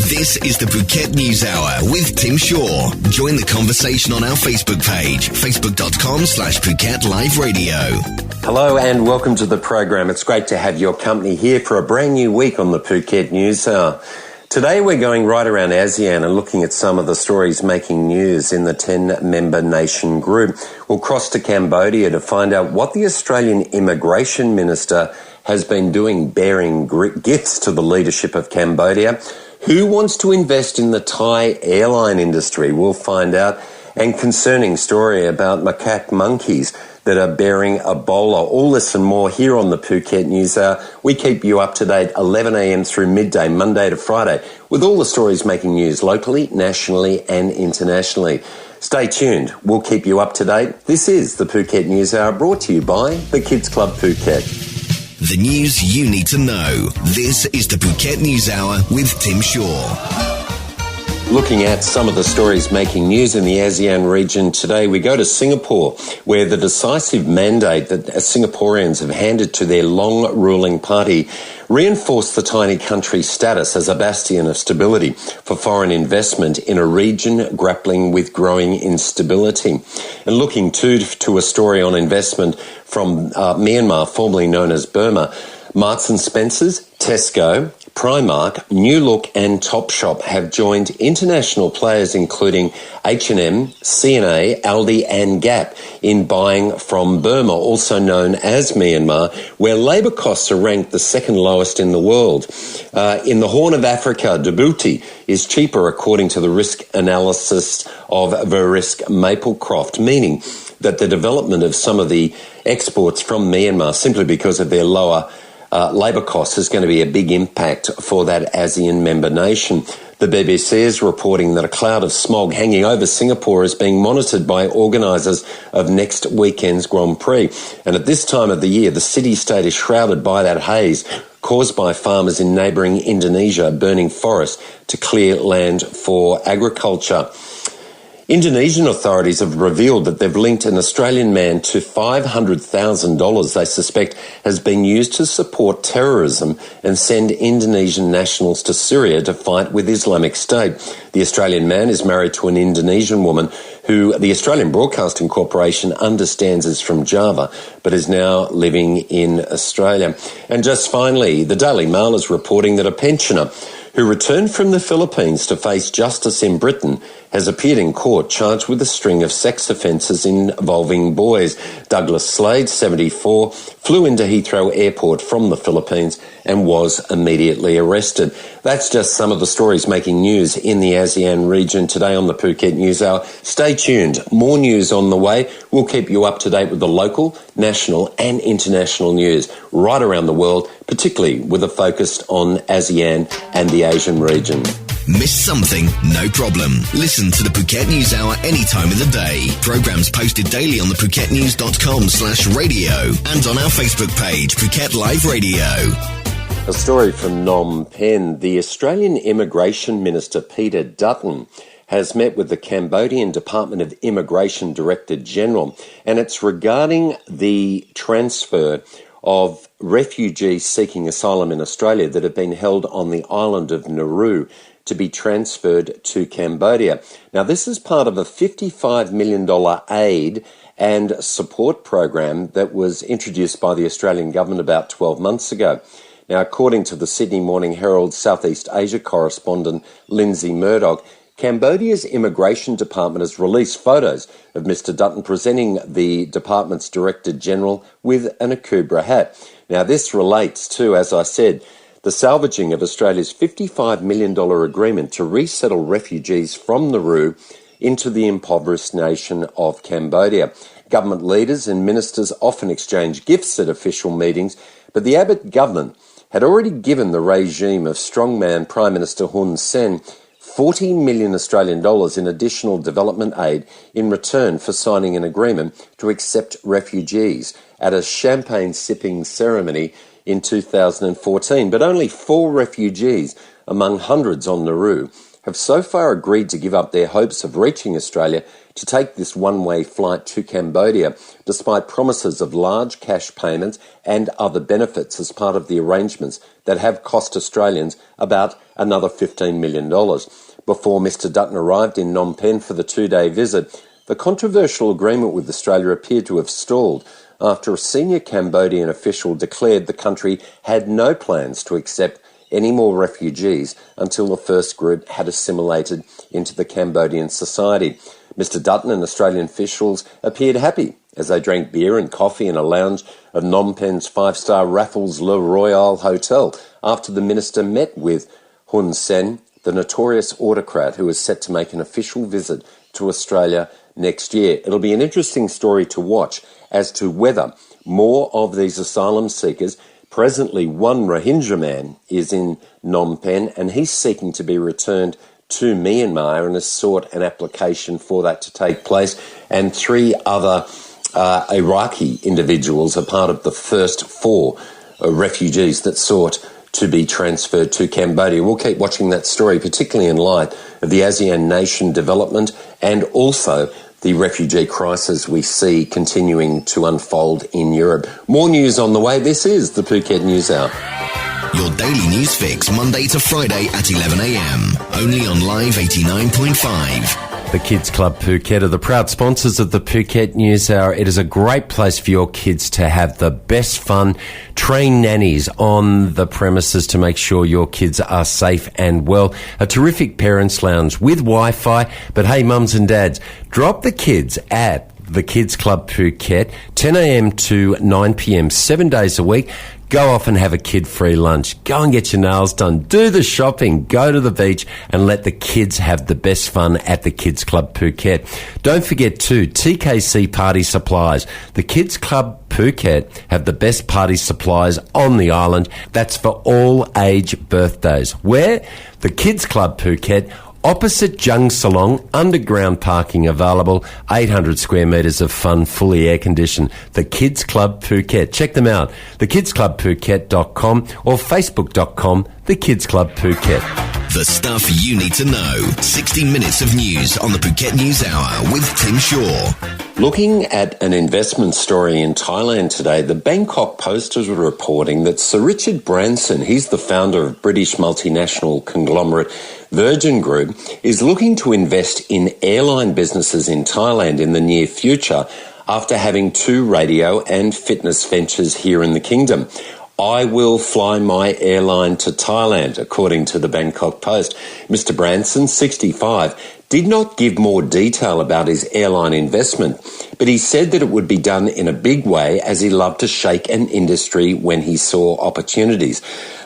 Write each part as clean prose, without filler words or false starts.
This is the Phuket News Hour with Tim Shaw. Join the conversation on our Facebook page, facebook.com/Phuket Live Radio. Hello and welcome to the program. It's great to have your company here for a brand new week on the Phuket News Hour. Today we're going right around ASEAN and looking at some of the stories making news in the 10-member nation group. We'll cross to Cambodia to find out what the Australian Immigration Minister has been doing, bearing gifts to the leadership of Cambodia. Who wants to invest in the Thai Airline industry? We'll find out. And concerning story about macaque monkeys that are bearing Ebola. All this and more here on the Phuket News Hour. We keep you up to date 11 a.m. through midday, Monday to Friday, with all the stories making news locally, nationally and internationally. Stay tuned. We'll keep you up to date. This is the Phuket News Hour, brought to you by the Kids Club Phuket. The news you need to know. This is the Phuket News Hour with Tim Shaw. Looking at some of the stories making news in the ASEAN region today, we go to Singapore, where the decisive mandate that Singaporeans have handed to their long-ruling party reinforced the tiny country's status as a bastion of stability for foreign investment in a region grappling with growing instability. And looking too to a story on investment from Myanmar, formerly known as Burma, Marks & Spencer's, Tesco, Primark, New Look and Topshop have joined international players including H&M, C&A, Aldi and Gap in buying from Burma, also known as Myanmar, where labour costs are ranked the second lowest in the world. In the Horn of Africa, Djibouti is cheaper according to the risk analysis of Verisk Maplecroft, meaning that the development of some of the exports from Myanmar, simply because of their lower labour costs, is going to be a big impact for that ASEAN member nation. The BBC is reporting that a cloud of smog hanging over Singapore is being monitored by organisers of next weekend's Grand Prix. And at this time of the year, the city-state is shrouded by that haze caused by farmers in neighbouring Indonesia burning forests to clear land for agriculture. Indonesian authorities have revealed that they've linked an Australian man to $500,000 they suspect has been used to support terrorism and send Indonesian nationals to Syria to fight with Islamic State. The Australian man is married to an Indonesian woman who the Australian Broadcasting Corporation understands is from Java, but is now living in Australia. And just finally, the Daily Mail is reporting that a pensioner who returned from the Philippines to face justice in Britain has appeared in court charged with a string of sex offences involving boys. Douglas Slade, 74, flew into Heathrow Airport from the Philippines and was immediately arrested. That's just some of the stories making news in the ASEAN region today on the Phuket News Hour. Stay tuned. More news on the way. We'll keep you up to date with the local, national and international news right around the world, particularly with a focus on ASEAN and the Asian region. Miss something? No problem. Listen to the Phuket News Hour any time of the day. Programs posted daily on the phuketnews.com/radio and on our Facebook page, Phuket Live Radio. A story from Phnom Penh. The Australian Immigration Minister, Peter Dutton, has met with the Cambodian Department of Immigration Director General, and it's regarding the transfer of refugees seeking asylum in Australia that have been held on the island of Nauru to be transferred to Cambodia. Now, this is part of a $55 million aid and support program that was introduced by the Australian government about 12 months ago. Now, according to the Sydney Morning Herald Southeast Asia correspondent Lindsay Murdoch, Cambodia's Immigration Department has released photos of Mr. Dutton presenting the department's Director General with an Akubra hat. Now, this relates to, as I said, the salvaging of Australia's $55 million agreement to resettle refugees from Nauru into the impoverished nation of Cambodia. Government leaders and ministers often exchange gifts at official meetings, but the Abbott government had already given the regime of strongman Prime Minister Hun Sen 40 million Australian dollars in additional development aid in return for signing an agreement to accept refugees at a champagne-sipping ceremony in 2014. But only 4 refugees among hundreds on Nauru have so far agreed to give up their hopes of reaching Australia to take this one-way flight to Cambodia, despite promises of large cash payments and other benefits as part of the arrangements that have cost Australians about another $15 million. Before Mr Dutton arrived in Phnom Penh for the two-day visit, the controversial agreement with Australia appeared to have stalled after a senior Cambodian official declared the country had no plans to accept any more refugees until the first group had assimilated into the Cambodian society. Mr Dutton and Australian officials appeared happy as they drank beer and coffee in a lounge of Phnom Penh's five-star Raffles Le Royal Hotel after the minister met with Hun Sen, the notorious autocrat who is set to make an official visit to Australia next year. It'll be an interesting story to watch as to whether more of these asylum seekers. Presently, one Rohingya man is in Phnom Penh and he's seeking to be returned to Myanmar and has sought an application for that to take place. And three other Iraqi individuals are part of the first four refugees that sought to be transferred to Cambodia. We'll keep watching that story, particularly in light of the ASEAN nation development and also the refugee crisis we see continuing to unfold in Europe. More news on the way. This is the Phuket News Hour. Your daily news fix, Monday to Friday at 11 a.m. Only on Live 89.5. The Kids Club Phuket are the proud sponsors of the Phuket News Hour. It is a great place for your kids to have the best fun. Train nannies on the premises to make sure your kids are safe and well. A terrific parents' lounge with Wi-Fi. But hey, mums and dads, drop the kids at the Kids Club Phuket, 10 a.m. to 9 p.m, 7 days a week. Go off and have a kid-free lunch. Go and get your nails done. Do the shopping. Go to the beach and let the kids have the best fun at the Kids Club Phuket. Don't forget too, TKC Party Supplies. The Kids Club Phuket have the best party supplies on the island. That's for all age birthdays. Where? The Kids Club Phuket, opposite Jung Salong, underground parking available, 800 square metres of fun, fully air-conditioned. The Kids Club Phuket. Check them out, thekidsclubphuket.com or facebook.com, The Kids Club Phuket. The stuff you need to know. 60 minutes of news on the Phuket News Hour with Tim Shaw. Looking at an investment story in Thailand today, the Bangkok Post is reporting that Sir Richard Branson, he's the founder of British multinational conglomerate Virgin Group, is looking to invest in airline businesses in Thailand in the near future after having two radio and fitness ventures here in the kingdom. I will fly my airline to Thailand, according to the Bangkok Post. Mr. Branson, 65, did not give more detail about his airline investment, but he said that it would be done in a big way as he loved to shake an industry when he saw opportunities.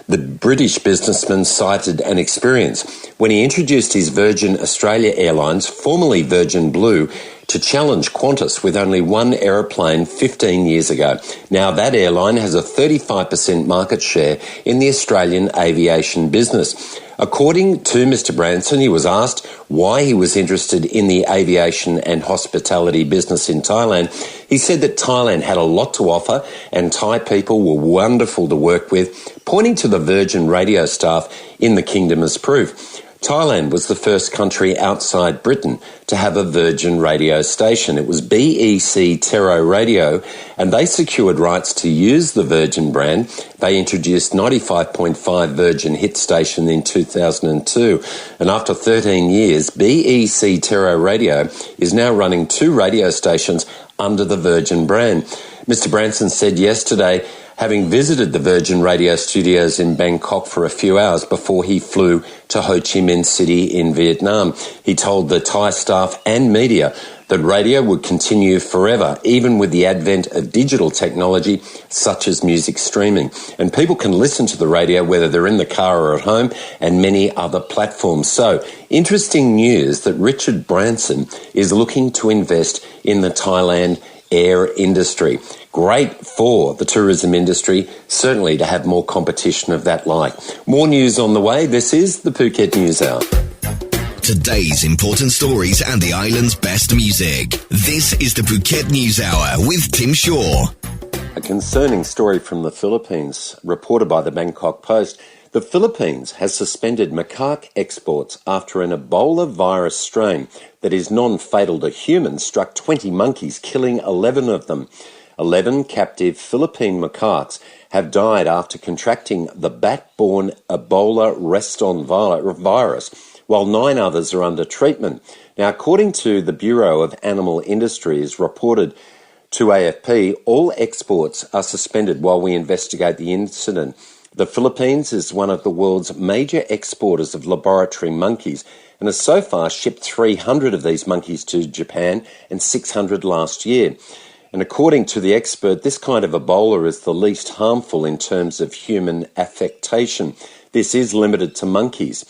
The British businessman cited an experience when he introduced his Virgin Australia Airlines, formerly Virgin Blue, to challenge Qantas with only one aeroplane 15 years ago. Now that airline has a 35% market share in the Australian aviation business. According to Mr. Branson, he was asked why he was interested in the aviation and hospitality business in Thailand. He said that Thailand had a lot to offer and Thai people were wonderful to work with, pointing to the Virgin radio staff in the kingdom as proof. Thailand was the first country outside Britain to have a Virgin radio station. It was BEC Terro Radio, and they secured rights to use the Virgin brand. They introduced 95.5 Virgin hit station in 2002, and after 13 years, BEC Terro Radio is now running two radio stations under the Virgin brand. Mr. Branson said yesterday, having visited the Virgin Radio studios in Bangkok for a few hours before he flew to Ho Chi Minh City in Vietnam. He told the Thai staff and media that radio would continue forever, even with the advent of digital technology such as music streaming. And people can listen to the radio whether they're in the car or at home, and many other platforms. So, interesting news that Richard Branson is looking to invest in the Thailand air industry. Great for the tourism industry, certainly to have more competition of that like. More news on the way. This is the Phuket News Hour. Today's important stories and the island's best music. This is the Phuket News Hour with Tim Shaw. A concerning story from the Philippines, reported by the Bangkok Post. The Philippines has suspended macaque exports after an Ebola virus strain that is non-fatal to humans struck 20 monkeys, killing 11 of them. 11 captive Philippine macaques have died after contracting the bat-borne Ebola reston virus, while 9 others are under treatment. Now, according to the Bureau of Animal Industries, reported to AFP, all exports are suspended while we investigate the incident. The Philippines is one of the world's major exporters of laboratory monkeys and has so far shipped 300 of these monkeys to Japan and 600 last year. And according to the expert, this kind of Ebola is the least harmful in terms of human affectation. This is limited to monkeys.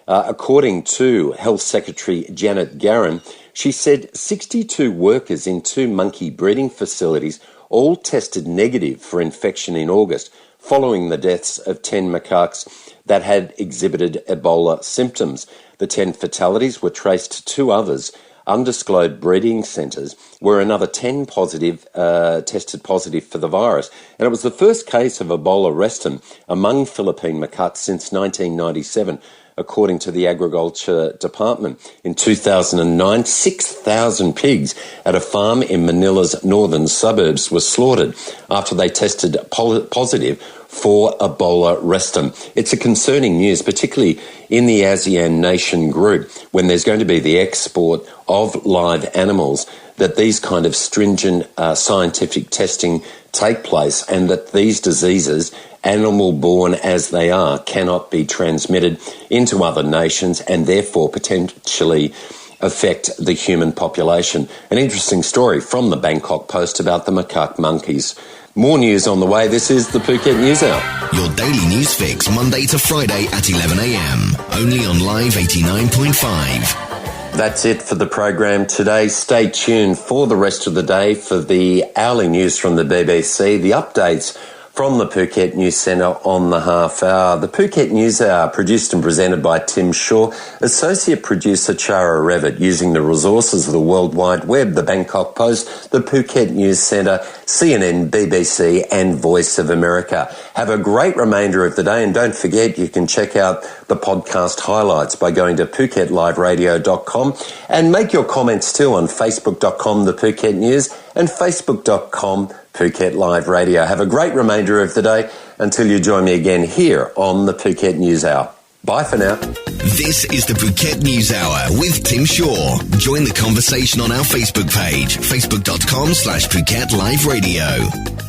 According to Health Secretary Janet Garren, she said 62 workers in 2 monkey breeding facilities all tested negative for infection in August, following the deaths of 10 macaques that had exhibited Ebola symptoms. The 10 fatalities were traced to 2 others, undisclosed breeding centres, where another 10 tested positive for the virus. And it was the first case of Ebola reston among Philippine macaques since 1997. According to the Agriculture Department. In 2009, 6,000 pigs at a farm in Manila's northern suburbs were slaughtered after they tested positive for Ebola reston. It's a concerning news, particularly in the ASEAN nation group, when there's going to be the export of live animals, that these kind of stringent scientific testing take place and that these diseases, animal-born as they are, cannot be transmitted into other nations and therefore potentially affect the human population. An interesting story from the Bangkok Post about the macaque monkeys. More news on the way. This is the Phuket News Hour. Your daily news fix, Monday to Friday at 11 a.m. Only on Live 89.5. That's it for the program today. Stay tuned for the rest of the day for the hourly news from the BBC, the updates from the Phuket News Centre on the half hour. The Phuket News Hour, produced and presented by Tim Shaw, associate producer Chara Revitt, using the resources of the World Wide Web, the Bangkok Post, the Phuket News Centre, CNN, BBC and Voice of America. Have a great remainder of the day, and don't forget you can check out the podcast highlights by going to phuketliveradio.com, and make your comments too on facebook.com The Phuket News and facebook.com Phuket Live Radio. Have a great remainder of the day until you join me again here on the Phuket News Hour. Bye for now. This is the Phuket News Hour with Tim Shaw. Join the conversation on our Facebook page, facebook.com/Phuket Live Radio.